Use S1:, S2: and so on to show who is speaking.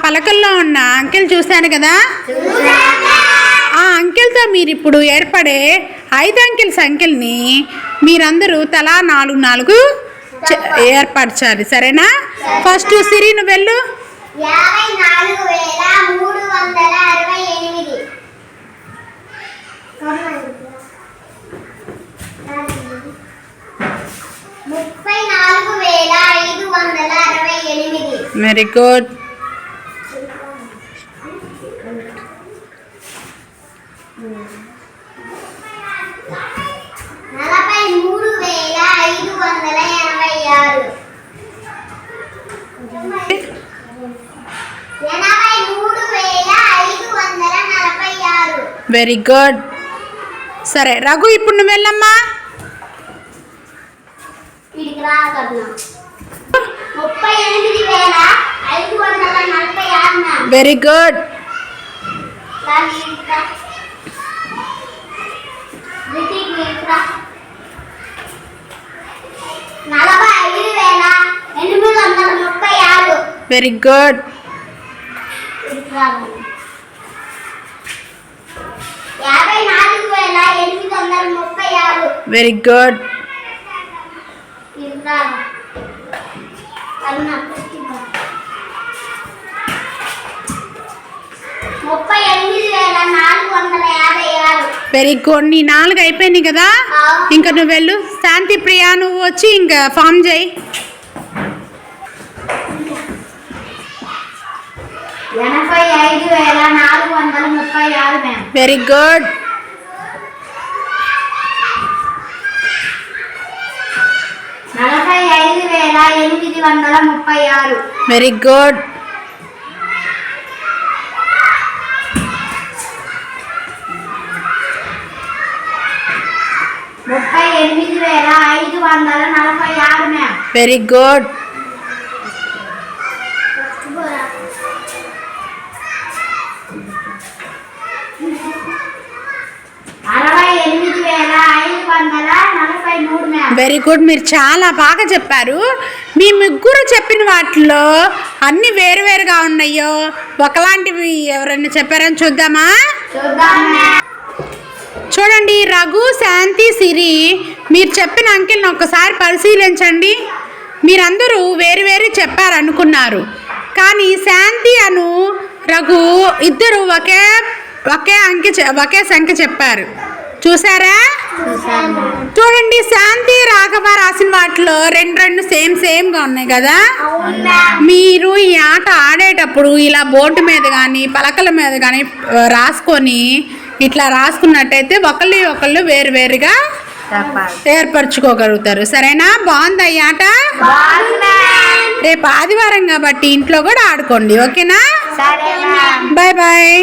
S1: పలకల్లో ఉన్న అంకెల్ చూశారు కదా, ఆ అంకెల్తో మీరు ఇప్పుడు ఏర్పడే 5 అంకెల సంఖ్యల్ని మీరందరూ తలా 4 ఏర్పరచాలి. సరేనా? ఫస్ట్ సిరి నువ్వు వెళ్ళు.
S2: 54,368 34,568.
S1: Very good. Very good. సరే రఘు, ఇప్పుడు నువ్వు వెళ్ళమ్మా.
S2: 38,546.
S1: Very good.
S2: 45,836.
S1: Very good.
S2: 54,836.
S1: Very good.
S2: 38,456.
S1: Very good. నీ 4 అయిపోయినాయి కదా, ఇంకా నువ్వు వెళ్ళు. శాంతి ప్రియా, నువ్వు వచ్చి ఇంకా ఫామ్ చేయి.
S2: 85,436.
S1: Very good.
S2: 45,836.
S1: Very good.
S2: 38,546.
S1: Very good.
S2: 68,543.
S1: Very good. మీరు చాలా బాగా చెప్పారు. మీ ముగ్గురు చెప్పిన వాటిలో అన్ని వేరువేరుగా ఉన్నాయో ఒకలాంటివి ఎవరైనా చెప్పారని చూద్దామా? చూడండి, రఘు, శాంతి, సిరి మీరు చెప్పిన అంకెల్ని ఒకసారి పరిశీలించండి. మీరందరూ వేరు చెప్పారనుకున్నారు, కానీ శాంతి అను రఘు ఇద్దరు ఒకే సంఖ్య చెప్పారు. చూసారా? చూడండి, శాంతి, రాఘవ రాసిన వాటిలో 2 సేమ్గా ఉన్నాయి కదా. మీరు ఈ ఆట ఆడేటప్పుడు ఇలా బోర్డు మీద కానీ పలకల మీద కానీ రాసుకొని ఇట్లా రాసుకున్నట్టయితే ఒకళ్ళు వేరుగా ఏర్పరచుకోగలుగుతారు. సరేనా? బాగుందా ఈ ఆట? రేపు ఆదివారం కాబట్టి ఇంట్లో కూడా ఆడుకోండి. ఓకేనా? Bye bye.